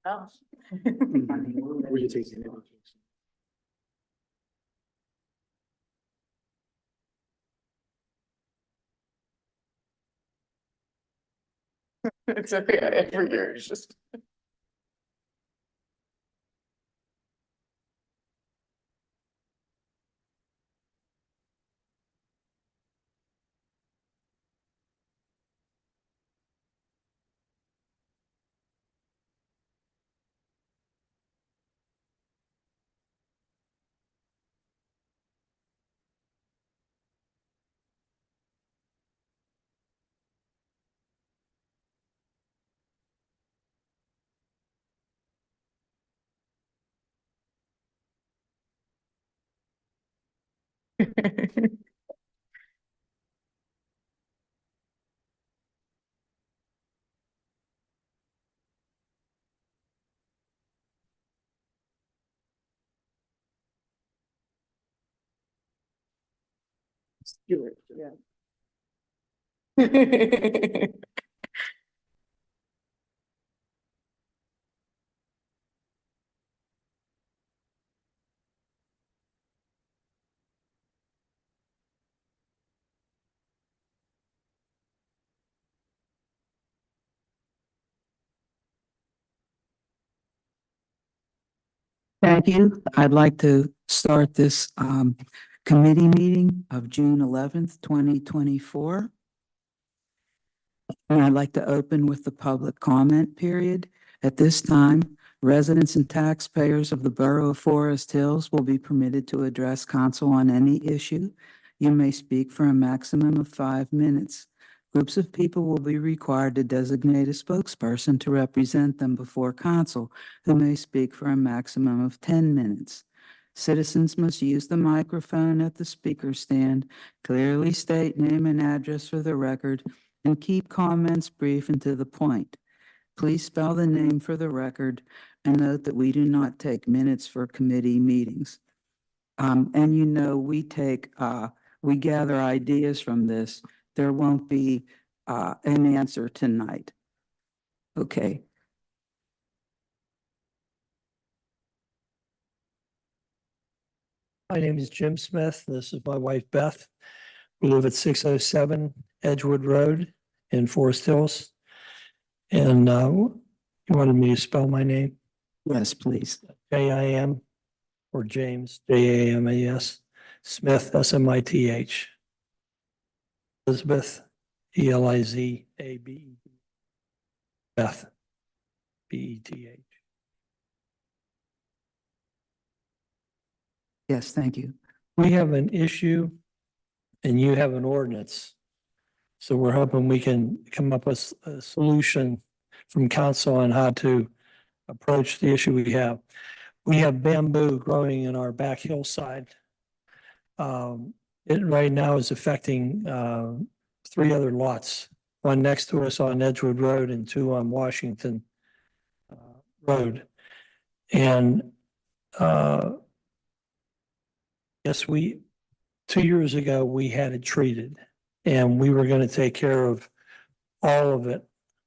Oh. We could take the. It's okay, every year it's just. Yeah. Thank you. I'd like to start this committee meeting of June 11th, 2024. And I'd like to open with the public comment period. At this time, residents and taxpayers of the Borough of Forest Hills will be permitted to address council on any issue. You may speak for a maximum of 5 minutes. Groups of people will be required to designate a spokesperson to represent them before council, who may speak for a maximum of 10 minutes. Citizens must use the microphone at the speaker stand, clearly state name and address for the record, and keep comments brief and to the point. Please spell the name for the record and note that we do not take minutes for committee meetings. And you know, we gather ideas from this. There won't be an answer tonight. Okay. My name is Jim Smith. This is my wife, Beth. We live at 607 Edgewood Road in Forest Hills. And you wanted me to spell my name? Yes, please. J-I-M or James, J-A-M-A-S, Smith, S-M-I-T-H. Elizabeth, E-L-I-Z-A-B-E. Beth, B-E-T-H. Yes, thank you. We have an issue and you have an ordinance. So we're hoping we can come up with a solution from council on how to approach the issue we have. We have bamboo growing in our back hillside. It right now is affecting 3 other lots, one next to us on Edgewood Road and 2 on Washington Road. And yes, 2 years ago, we had it treated and we were going to take care of all of it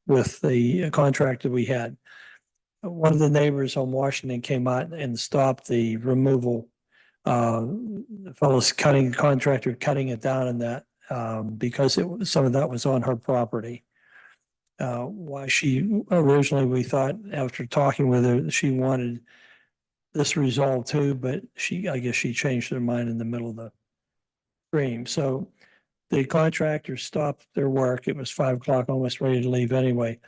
with the contractor we had. One of the neighbors on Washington came out and stopped the removal. The fellow's contractor cutting it down in that because some of that was on her property. Why she originally, we thought after talking with her, she wanted this resolved too, but I guess she changed her mind in the middle of the stream. So the contractor stopped their work. It was 5 o'clock, almost ready to leave anyway.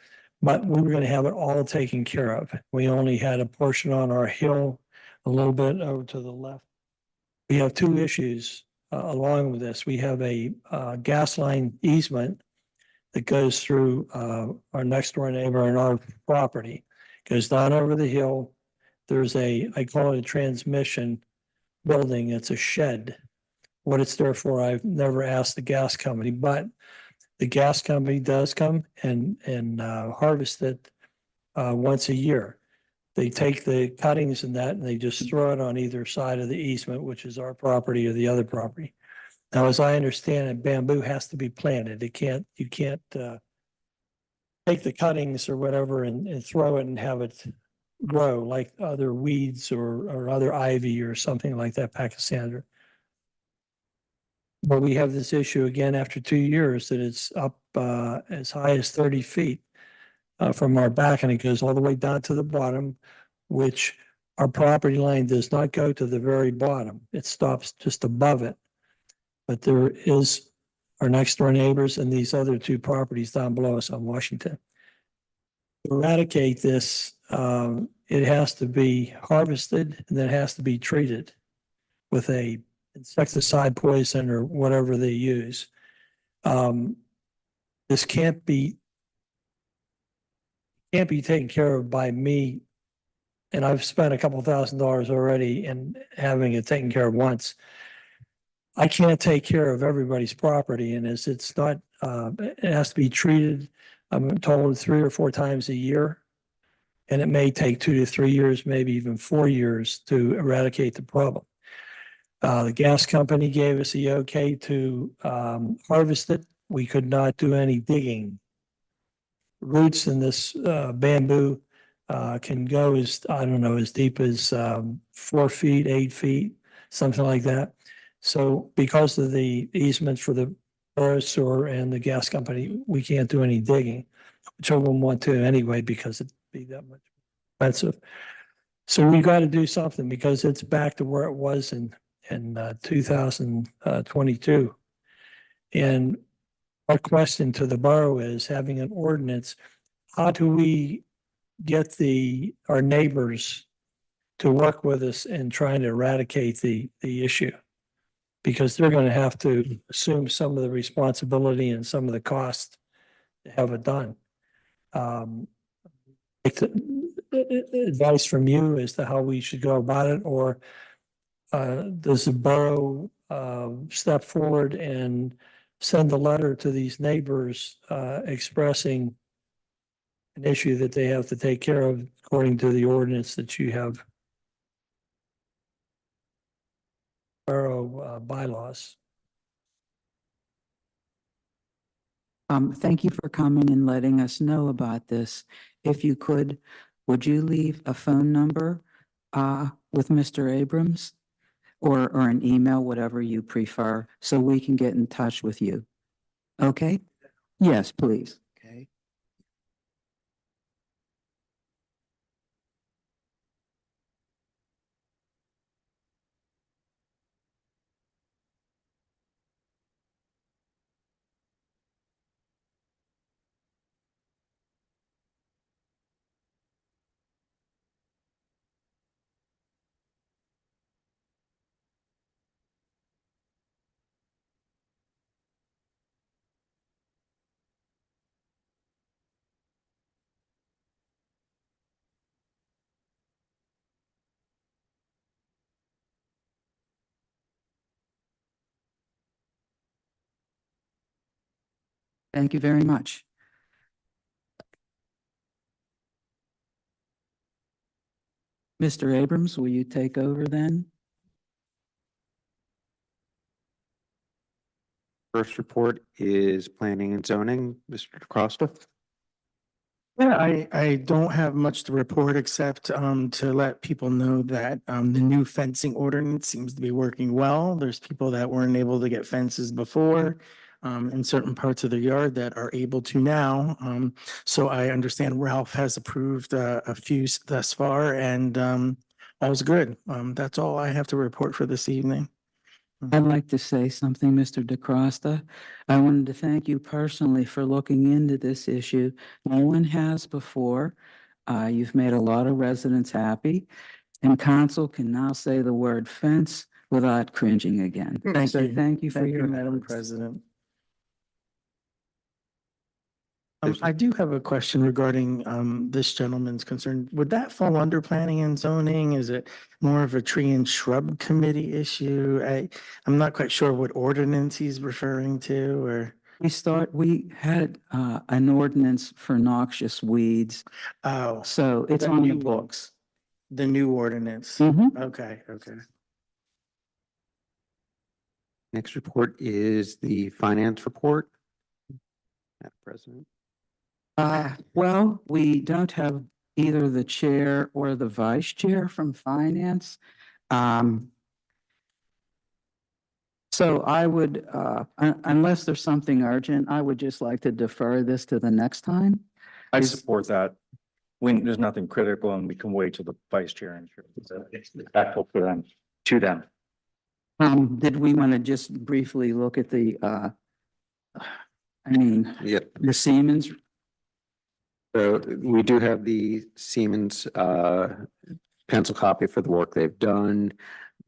But we were going to have it all taken care of. We only had a portion on our hill, a little bit over to the left. We have 2 issues along with this. We have a gas line easement that goes through our next door neighbor and our property. Goes down over the hill. There's I call it a transmission building. It's a shed. What it's there for, I've never asked the gas company, but the gas company does come and harvest it once a year. They take the cuttings and that, and they just throw it on either side of the easement, which is our property or the other property. Now, as I understand it, bamboo has to be planted. You can't take the cuttings or whatever and throw it and have it grow like other weeds or other ivy or something like that, Pachysandra. But we have this issue again after 2 years that it's up as high as 30 feet from our back, and it goes all the way down to the bottom, which our property line does not go to the very bottom. It stops just above it. But there is our next door neighbors and these other two properties down below us on Washington. To eradicate this, it has to be harvested and then it has to be treated with a insecticide poison or whatever they use. This can't be taken care of by me. And I've spent a couple $1,000s already in having it taken care of once. I can't take care of everybody's property, and it's not, it has to be treated, I'm told 3 or 4 times a year. And it may take 2 to 3 years, maybe even 4 years to eradicate the problem. The gas company gave us the okay to harvest it. We could not do any digging. Roots in this bamboo can go as, I don't know, as deep as 4 feet, 8 feet, something like that. So because of the easement for the borough sewer and the gas company, we can't do any digging, which I wouldn't want to anyway, because it'd be that much expensive. So we got to do something because it's back to where it was in 2022. And our question to the borough is, having an ordinance, how do we get our neighbors to work with us in trying to eradicate the issue? Because they're going to have to assume some of the responsibility and some of the cost to have it done. Advice from you as to how we should go about it, or does the borough step forward and send a letter to these neighbors expressing an issue that they have to take care of according to the ordinance that you have? Borough bylaws. Thank you for coming and letting us know about this. If you could, would you leave a phone number with Mr. Abrams or an email, whatever you prefer, so we can get in touch with you? Okay? Yes, please. Okay. Thank you very much. Mr. Abrams, will you take over then? First report is planning and zoning, Mr. DeCosta. Yeah, I don't have much to report except to let people know that the new fencing ordinance seems to be working well. There's people that weren't able to get fences before in certain parts of the yard that are able to now. So I understand Ralph has approved a few thus far, and all's good. That's all I have to report for this evening. I'd like to say something, Mr. DeCosta. I wanted to thank you personally for looking into this issue. No one has before. You've made a lot of residents happy, and council can now say the word fence without cringing again. Thank So you. thank you for Thank you, your Madam efforts. President. I do have a question regarding this gentleman's concern. Would that fall under planning and zoning? Is it more of a tree and shrub committee issue? I'm not quite sure what ordinance he's referring to, or, We had an ordinance for noxious weeds, oh, so it's The on the new one. books. the new ordinance. Mhm. Okay. Next report is the finance report. Madam President. Well, we don't have either the chair or the vice chair from finance. So I would, unless there's something urgent, I would just like to defer this to the next time. I Is- support that. When there's nothing critical and we can wait till the vice chair and it's respectful for them, to them. Did we want to just briefly look at the, Yep. the Siemens? So we do have the Siemens pencil copy for the work they've done.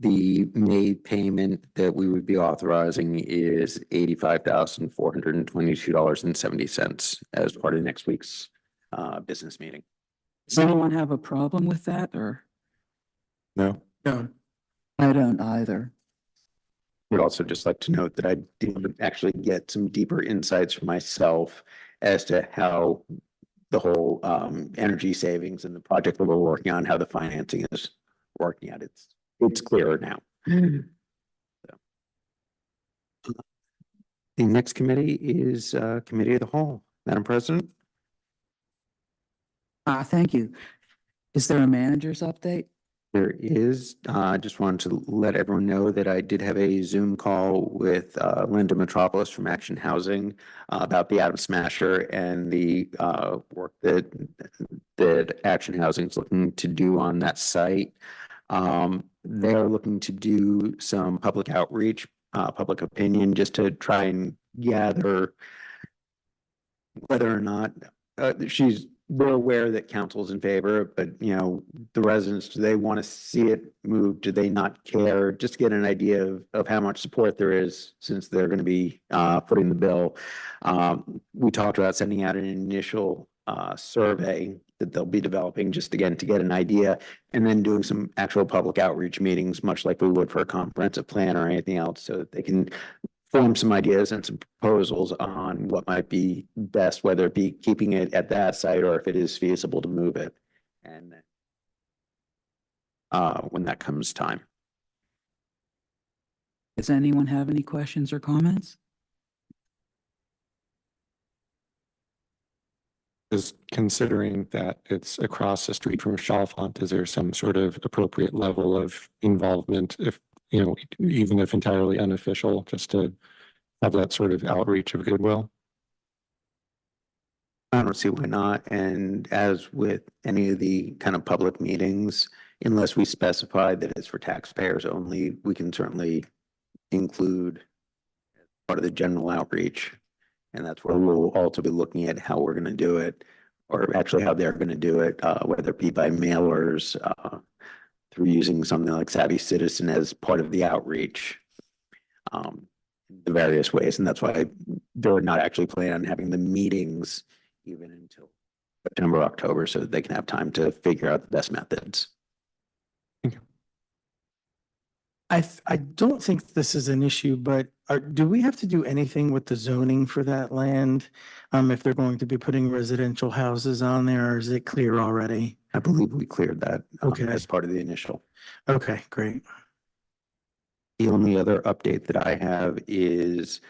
The made payment that we would be authorizing is $85,422.70 as part of next week's business meeting. Does anyone have a problem with that or? No. No, I don't either. Would also just like to note that I did actually get some deeper insights for myself as to how the whole energy savings and the project that we're working on, how the financing is working out. It's clearer now. The next committee is Committee of the Whole. Madam President? Thank you. Is there a manager's update? There is, I just wanted to let everyone know that I did have a Zoom call with Linda Metropolis from Action Housing about the Atom Smasher and the work that Action Housing is looking to do on that site. They're looking to do some public outreach, public opinion, just to try and gather whether or not we're aware that council's in favor, but the residents, do they want to see it move? Do they not care? Just to get an idea of how much support there is since they're going to be footing the bill. We talked about sending out an initial survey that they'll be developing just again to get an idea, and then doing some actual public outreach meetings, much like we would for a comprehensive plan or anything else, so that they can form some ideas and some proposals on what might be best, whether it be keeping it at that site or if it is feasible to move it. And when that comes time. Does anyone have any questions or comments? Is considering that it's across the street from Chalfont, is there some sort of appropriate level of involvement, if, even if entirely unofficial, just to have that sort of outreach of goodwill? I don't see why not. And as with any of the kind of public meetings, unless we specify that it's for taxpayers only, we can certainly include part of the general outreach. And that's where we'll also be looking at how we're going to do it, or actually how they're going to do it, whether it be by mailers, through using something like Savvy Citizen as part of the outreach, the various ways. And that's why they're not actually planning on having the meetings even until September, October, so that they can have time to figure out the best methods. I don't think this is an issue, but do we have to do anything with the zoning for that land? If they're going to be putting residential houses on there, or is it clear already? I believe we cleared that Okay. as part of the initial. Okay, great. The only other update that I have is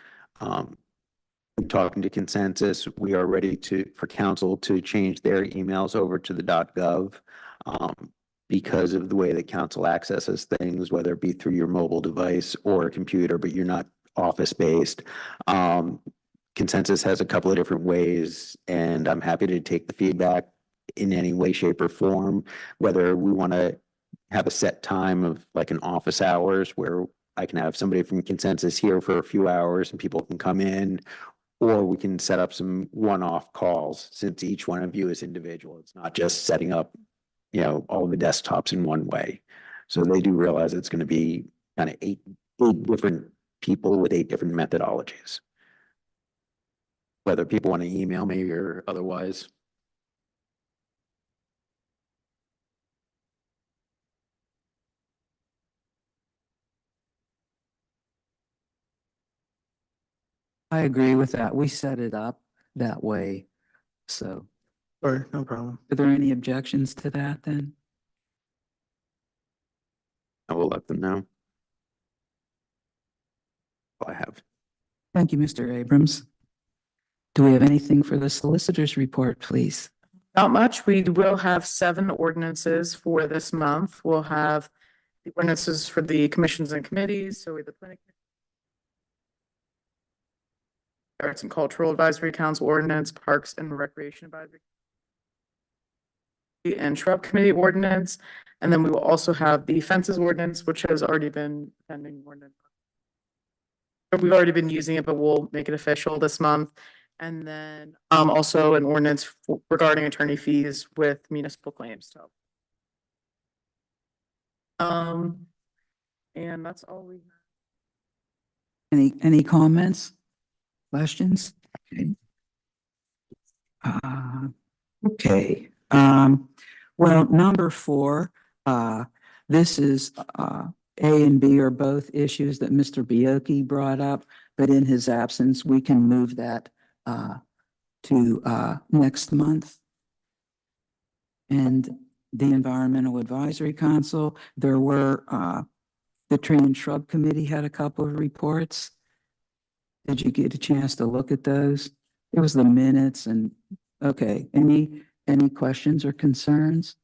talking to Consensus. We are ready for council to change their emails over to the .gov because of the way that council accesses things, whether it be through your mobile device or a computer, but you're not office based. Consensus has a couple of different ways, and I'm happy to take the feedback in any way, shape, or form, whether we want to have a set time of like an office hours where I can have somebody from Consensus here for a few hours and people can come in, or we can set up some one-off calls since each one of you is individual. It's not just setting up, all the desktops in one way. So they do realize it's going to be kind of eight different people with 8 different methodologies. Whether people want to email me or otherwise. I agree with that. We set it up that way. So Or no problem. are there any objections to that then? I will let them know. I have. Thank you, Mr. Abrams. Do we have anything for the solicitor's report, please? Not much. We will have 7 ordinances for this month. We'll have the ordinances for the commissions and committees, so we have the planning. Arts and Cultural Advisory Council ordinance, Parks and Recreation Advisory. And Shrub Committee ordinance, and then we will also have the fences ordinance, which has already been pending ordinance. We've already been using it, but we'll make it official this month. And then also an ordinance regarding attorney fees with municipal claims. So. And that's all we have. Any comments? Questions? Okay. Okay, well, number 4, this is, A and B are both issues that Mr. Bioki brought up, but in his absence, we can move that, to, next month. And the Environmental Advisory Council, there were, the Tree and Shrub Committee had a couple of reports. Did you get a chance to look at those? It was the minutes and, okay, any questions or concerns?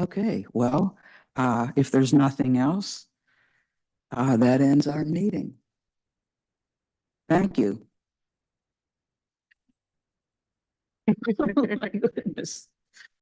Okay, well, if there's nothing else, that ends our meeting. Thank you. Oh my goodness.